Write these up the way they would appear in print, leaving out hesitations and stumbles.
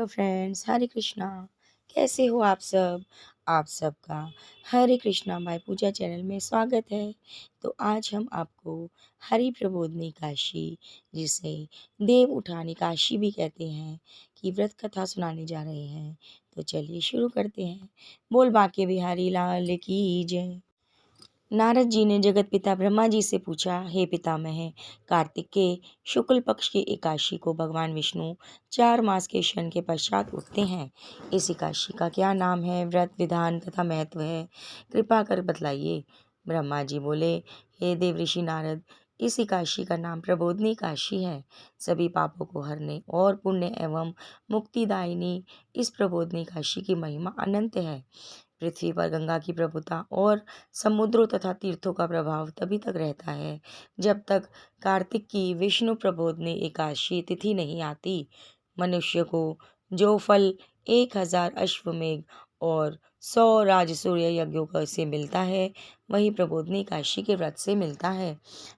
Hello friends, हरे कृष्णा। कैसे हो आप सब? आप सबका हरे कृष्णा माय पूजा चैनल में स्वागत है। तो आज हम आपको हरि प्रबोधनी काशी, जिसे देव उठानी काशी भी कहते हैं, की व्रत कथा सुनाने जा रहे हैं। तो चलिए शुरू करते हैं। बोल बाके बिहारी लाल की जय। नारद जी ने जगत पिता ब्रह्मा जी से पूछा, हे पितामह, कार्तिक के शुक्ल पक्ष की एकादशी को भगवान विष्णु 4 मास के शयन के पश्चात उठते हैं। इस एकादशी का क्या नाम है, व्रत विधान तथा महत्व है? कृपा कर बतलाइए। ब्रह्मा जी बोले, हे देव ऋषि नारद, इस एकादशी का नाम प्रबोधनी काशी है। सभी पापों को हरने और पुण्य एवं मुक्तिदायिनी इस प्रबोधनी काशी की महिमा अनंत है। पृथ्वी पर गंगा की प्रभुता और समुद्रों तथा तीर्थों का प्रभाव तभी तक रहता है जब तक कार्तिक की विष्णु प्रबोधनी एकादशी तिथि नहीं आती। मनुष्य को जो फल 1000 अश्वमेघ और 100 राजसूय यज्ञों से मिलता है, वही प्रबोधनी काशी के व्रत से मिलता है।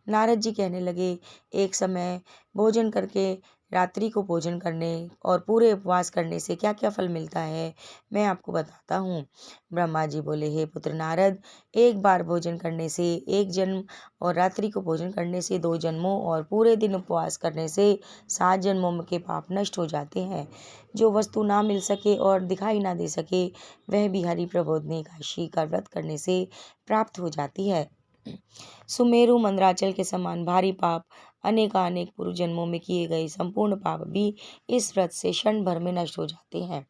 नारद जी कहने लगे, एक समय भोजन करके रात्रि को भोजन करने और पूरे उपवास करने से क्या क्या फल मिलता है, मैं आपको बताता हूँ। ब्रह्मा जी बोले, हे पुत्र नारद, एक बार भोजन करने से 1 जन्म और रात्रि को भोजन करने से 2 जन्मों और पूरे दिन उपवास करने से 7 जन्मों के पाप नष्ट हो जाते हैं। जो वस्तु ना मिल सके और दिखाई ना दे सके, वह भी हरि प्रबोधनी एकादशी का व्रत करने से प्राप्त हो जाती है। सुमेरु मंदराचल के समान भारी पाप, अनेकानेक पूर्व जन्मों में किए गए संपूर्ण पाप भी इस व्रत से क्षण भर में नष्ट हो जाते हैं।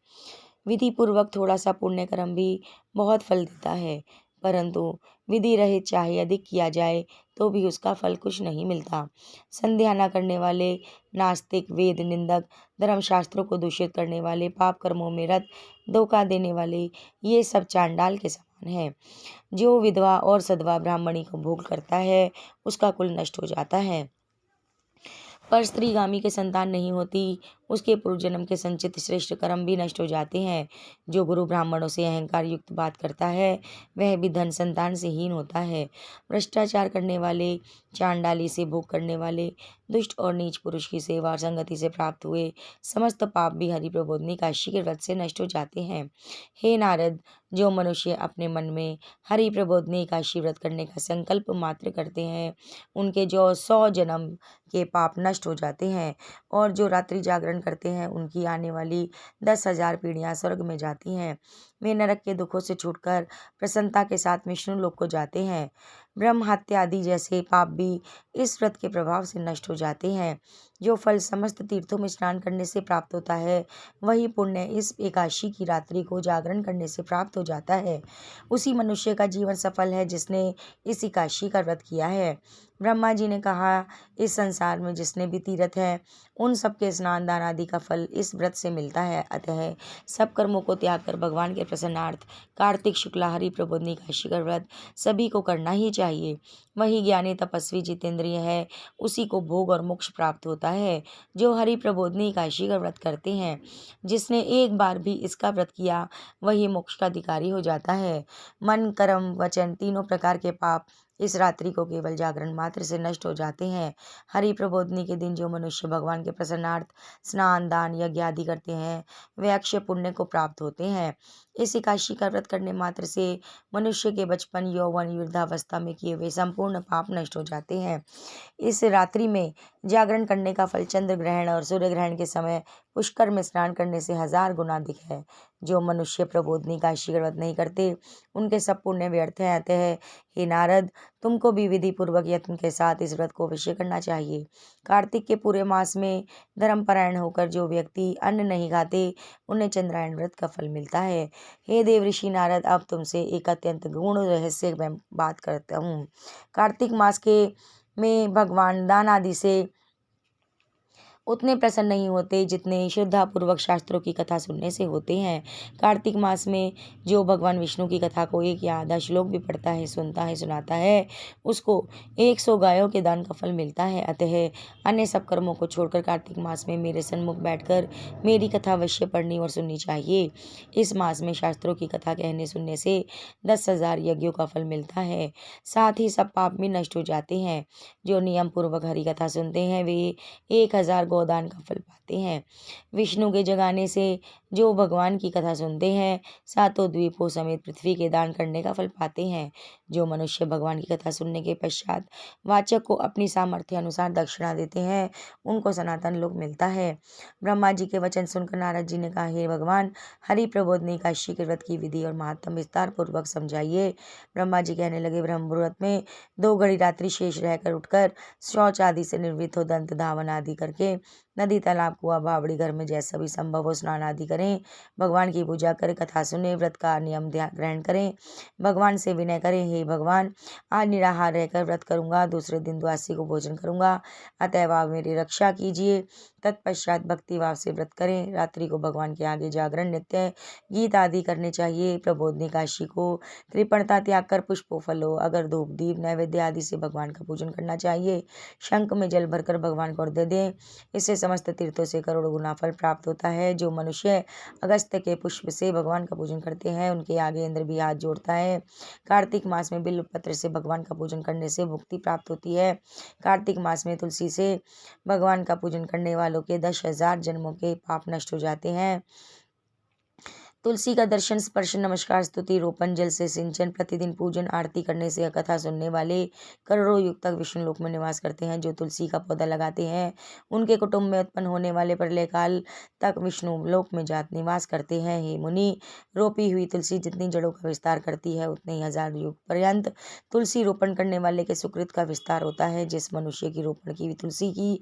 विधि पूर्वक थोड़ा सा पुण्य कर्म भी बहुत फल देता है, परंतु विधि रहित चाहे अधिक किया जाए तो भी उसका फल कुछ नहीं मिलता। संध्या न करने वाले, नास्तिक, वेद निंदक, धर्मशास्त्रों को दूषित करने वाले, पाप कर्मों में रत, धोखा देने वाले, ये सब चांडाल के समान है। जो विधवा और सधवा ब्राह्मणी को भोग करता है, उसका कुल नष्ट हो जाता है। पर स्त्रीगामी के संतान नहीं होती, उसके पूर्व जन्म के संचित श्रेष्ठ कर्म भी नष्ट हो जाते हैं। जो गुरु ब्राह्मणों से अहंकार युक्त बात करता है, वह भी धन संतान से हीन होता है। भ्रष्टाचार करने वाले, चांडाली से भोग करने वाले, दुष्ट और नीच पुरुष की सेवा और संगति से प्राप्त हुए समस्त पाप भी हरि प्रबोधनी काशी के व्रत से नष्ट हो जाते हैं। हे नारद, जो मनुष्य अपने मन में हरि प्रबोधनी एकादशी व्रत करने का संकल्प मात्र करते हैं, उनके जो 100 जन्म के पाप नष्ट हो जाते हैं, और जो रात्रि जागरण करते हैं, उनकी आने वाली 10,000 पीढ़ियां स्वर्ग में जाती हैं। वे नरक के दुखों से छूटकर प्रसन्नता के साथ विष्णु लोक को जाते हैं। ब्रह्म हत्या आदि जैसे पाप भी इस व्रत के प्रभाव से नष्ट हो जाते हैं। जो फल समस्त तीर्थों में स्नान करने से प्राप्त होता है, वही पुण्य इस एकादशी की रात्रि को जागरण करने से प्राप्त हो जाता है। उसी मनुष्य का जीवन सफल है जिसने इस एकादशी का व्रत किया है। ब्रह्मा जी ने कहा, इस संसार में जिसने भी तीर्थ है, उन सबके स्नान दान आदि का फल इस व्रत से मिलता है। अतः सब कर्मों को त्याग कर भगवान के प्रसन्नार्थ कार्तिक शुक्ला हरि प्रबोधनी एकादशी का व्रत सभी को करना ही चाहिए। वही ज्ञानी तपस्वी जितेंद्रिय है, उसी को भोग और मोक्ष प्राप्त होता है। जो हरि प्रबोधनी एकादशी का व्रत करते हैं, जिसने एक बार भी इसका व्रत किया, वही मोक्ष का अधिकारी हो जाता है। मन, कर्म, वचन तीनों प्रकार के पाप इस रात्रि को केवल जागरण मात्र से नष्ट हो जाते हैं। हरि प्रबोधनी के दिन जो मनुष्य भगवान के प्रसन्नार्थ स्नान दान यज्ञ आदि करते हैं, वे अक्षय पुण्य को प्राप्त होते हैं। इस एकादशी का व्रत करने मात्र से मनुष्य के बचपन, यौवन, वृद्धावस्था में किए हुए संपूर्ण पाप नष्ट हो जाते हैं। इस रात्रि में जागरण करने का फल चंद्र ग्रहण और सूर्य ग्रहण के समय पुष्कर में स्नान करने से 1000 गुना अधिक है। जो मनुष्य प्रबोधनी एकादशी का व्रत नहीं करते, उनके सब पुण्य व्यर्थ हैं। अतः हे नारद, तुमको भी विधि पूर्वक यत्न के साथ इस व्रत को अवश्य करना चाहिए। कार्तिक के पूरे मास में धर्मपरायण होकर जो व्यक्ति अन्न नहीं खाते, उन्हें चंद्रायण व्रत का फल मिलता है। हे देव ऋषि नारद, अब तुमसे एक अत्यंत गूढ़ रहस्य में बात करता हूँ। कार्तिक मास के में भगवान दान आदि से उतने प्रसन्न नहीं होते जितने श्रद्धापूर्वक शास्त्रों की कथा सुनने से होते हैं। कार्तिक मास में जो भगवान विष्णु की कथा को एक या आधा श्लोक भी पढ़ता है, सुनता है, सुनाता है, उसको 100 गायों के दान का फल मिलता है। अतः अन्य सब कर्मों को छोड़कर कार्तिक मास में मेरे सन्मुख बैठकर मेरी कथा अवश्य पढ़नी और सुननी चाहिए। इस मास में शास्त्रों की कथा कहने सुनने से 10,000 यज्ञों का फल मिलता है। साथ ही सब पाप भी नष्ट हो जाते हैं। जो नियम पूर्वक हरि कथा सुनते हैं, वे 1000 गोदान का फल पाते हैं। विष्णु के जगाने से जो भगवान की कथा सुनते हैं सातों द्वीपों समेत पृथ्वी के दान करने का फल पाते हैं। जो मनुष्य भगवान की कथा सुनने के पश्चात वाचक को अपनी सामर्थ्य अनुसार दक्षिणा देते हैं उनको सनातन लोक मिलता है। ब्रह्मा जी के वचन सुनकर नारद जी ने कहा, हे भगवान, हरि प्रबोध ने एकादशी के व्रत की विधि और महात्म विस्तार पूर्वक समझाइए। ब्रह्मा जी कहने लगे, ब्रह्म मुहूर्त में 2 घड़ी रात्रि शेष रहकर उठकर शौच आदि से निर्वृत्त हो दंत धावन आदि करके नदी, तालाब, कुआं, बावड़ी, घर में जैसा भी संभव हो स्नान आदि करें। भगवान की पूजा करें, कथा सुने, व्रत का नियम ग्रहण करें, भगवान से विनय करें, हे भगवान, आज निराहार रहकर व्रत करूंगा, दूसरे दिन द्वादशी को भोजन करूंगा, अतएव आप मेरी रक्षा कीजिए। तत्पश्चात भक्ति भाव से व्रत करें। रात्रि को भगवान के आगे जागरण, नित्य गीत आदि करने चाहिए। प्रबोधनी काशी को कृपणता त्याग कर पुष्पों, फलों, अगर धूप, दीप, नैवेद्य आदि से भगवान का पूजन करना चाहिए। शंख में जल भरकर भगवान को अर्घ्य दें, इससे समस्त तीर्थों से करोड़ों गुना फल प्राप्त होता है। जो मनुष्य अगस्त्य के पुष्प से भगवान का पूजन करते हैं उनके आगे इंद्र भी हाथ जोड़ता है। कार्तिक मास में बिल्व पत्र से भगवान का पूजन करने से मुक्ति प्राप्त होती है। कार्तिक मास में तुलसी से भगवान का पूजन करने वालों के 10,000 जन्मों के पाप नष्ट हो जाते हैं। तुलसी का दर्शन, स्पर्श, नमस्कार, स्तुति, रोपण, जल से सिंचन, प्रतिदिन पूजन आरती करने से कथा सुनने वाले करोड़ों युग तक विष्णु लोक में निवास करते हैं। जो तुलसी का पौधा लगाते हैं उनके कुटुंब में उत्पन्न होने वाले प्रलय काल तक विष्णु लोक में जात निवास करते हैं। हे मुनि, रोपी हुई तुलसी जितनी जड़ों का विस्तार करती है उतने ही 1000 युग पर्यंत तुलसी रोपण करने वाले के सुकृत का विस्तार होता है। जिस मनुष्य की रोपण की हुई तुलसी की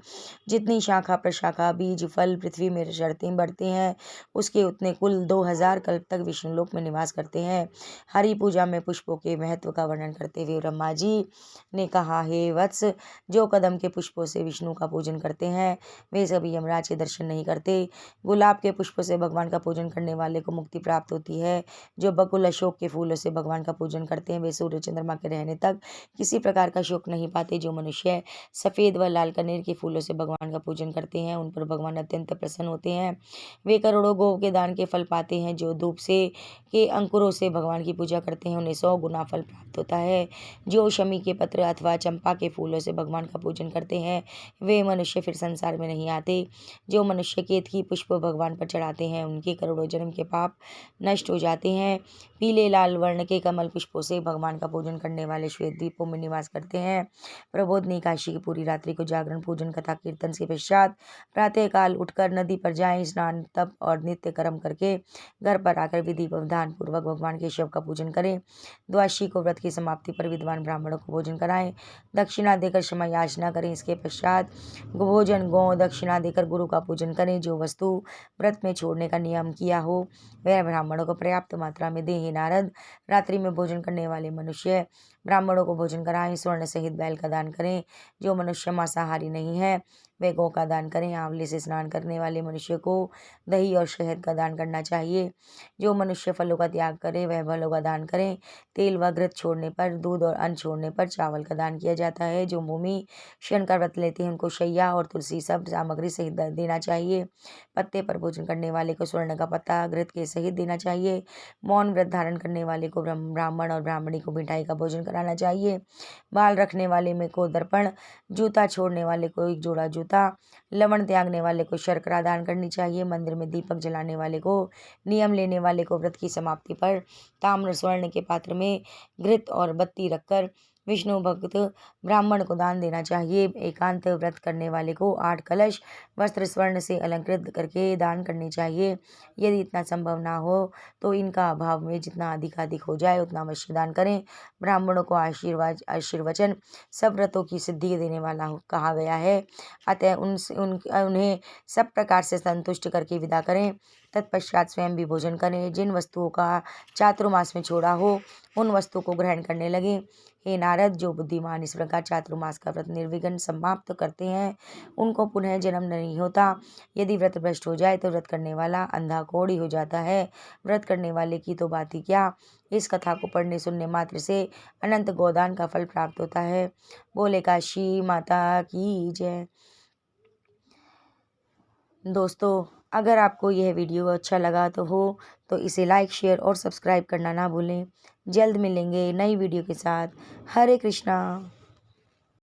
जितनी शाखा, प्रशाखा, बीज, फल पृथ्वी में शर्तें बढ़ते हैं उसके उतने कुल 2000 कल्प तक विष्णु लोक में निवास करते हैं। हरि पूजा में पुष्पों के महत्व का वर्णन करते हुए ब्रह्मा जी ने कहा, हे वत्स, जो कदम के पुष्पों से विष्णु का पूजन करते हैं वे सभी यमराज के दर्शन नहीं करते। गुलाब के पुष्पों से भगवान का पूजन करने वाले को मुक्ति प्राप्त होती है। जो बकुल, अशोक के फूलों से भगवान का पूजन करते हैं वे सूर्य चंद्रमा के रहने तक किसी प्रकार का शोक नहीं पाते। जो मनुष्य सफेद व लाल कनेर के फूलों से भगवान का पूजन करते हैं उन पर भगवान अत्यंत प्रसन्न होते हैं। वे करोड़ों गौ के दान के फल पाते हैं। जो धूप से के अंकुरों से भगवान की पूजा करते हैं उन्हें 100 गुना फल प्राप्त होता है। जो शमी के पत्र अथवा चंपा के फूलों से भगवान का पूजन करते हैं वे मनुष्य फिर संसार में नहीं आते। जो मनुष्य केतकी पुष्प भगवान पर चढ़ाते हैं उनके करोड़ों जन्म के पाप नष्ट हो जाते हैं। पीले लाल वर्ण के कमल पुष्पों से भगवान का पूजन करने वाले श्वेत द्वीपों में निवास करते हैं। प्रबोधनी काशी की पूरी रात्रि को जागरण, पूजन, कथा, कीर्तन के पश्चात प्रातः काल उठकर नदी पर जाएं, स्नान, तप और नित्य कर्म करके घर पर आकर विधि विधान पूर्वक भगवान के शिव का पूजन करें। द्वादशी को व्रत की समाप्ति पर विद्वान ब्राह्मणों को भोजन कराएं, दक्षिणा देकर क्षमा याचना करें। इसके पश्चात भोजन, गौ दक्षिणा देकर गुरु का पूजन करें। जो वस्तु व्रत में छोड़ने का नियम किया हो वह ब्राह्मणों को पर्याप्त मात्रा में दें। हे नारद, रात्रि में भोजन करने वाले मनुष्य ब्राह्मणों को भोजन कराएं, स्वर्ण सहित बैल का दान करें। जो मनुष्य मांसाहारी नहीं है वे गौ का दान करें। आंवले से स्नान करने वाले मनुष्य को दही और शहद का दान करना चाहिए। जो मनुष्य फलों का त्याग करे वह फलों का दान करें। तेल व घृत छोड़ने पर, दूध और अन्न छोड़ने पर चावल का दान किया जाता है। जो भूमि शयन का व्रत लेते हैं उनको शैया और तुलसी सब सामग्री सहित देना चाहिए। पत्ते पर भोजन करने वाले को स्वर्ण का पत्ता घृत के सहित देना चाहिए। मौन व्रत धारण करने वाले को ब्राह्मण और ब्राह्मणी को मिठाई का भोजन कराना चाहिए। बाल रखने वाले में को दर्पण, जूता छोड़ने वाले को एक जोड़ा जूता, लवण त्यागने वाले को शर्करा दान करनी चाहिए। मंदिर में दीपक जलाने वाले को, नियम लेने वाले को व्रत की समाप्ति पर ताम्र स्वर्ण के पात्र में घृत और बत्ती रखकर विष्णु भक्त ब्राह्मण को दान देना चाहिए। एकांत व्रत करने वाले को 8 कलश वस्त्र स्वर्ण से अलंकृत करके दान करने चाहिए। यदि इतना संभव ना हो तो इनका अभाव में जितना अधिकाधिक हो जाए उतना अवश्य दान करें। ब्राह्मणों को आशीर्वचन सब व्रतों की सिद्धि देने वाला कहा गया है, अतः उन्हें सब प्रकार से संतुष्ट करके विदा करें। तत्पश्चात स्वयं भी भोजन करें। जिन वस्तुओं का चातुर्मास में छोड़ा हो उन वस्तुओं को ग्रहण करने लगे। हे नारद, जो बुद्धिमान इस प्रकार चातुर्मास का व्रत निर्विघ्न समाप्त करते हैं उनको पुनः जन्म नहीं होता। यदि व्रत भ्रष्ट हो जाए तो व्रत करने वाला अंधा कोढ़ी हो जाता है। व्रत करने वाले की तो बात ही क्या, इस कथा को पढ़ने सुनने मात्र से अनंत गोदान का फल प्राप्त होता है। बोले काशी माता की जय। दोस्तों, अगर आपको यह वीडियो अच्छा लगा तो इसे लाइक, शेयर और सब्सक्राइब करना ना भूलें। जल्द मिलेंगे नई वीडियो के साथ। हरे कृष्णा।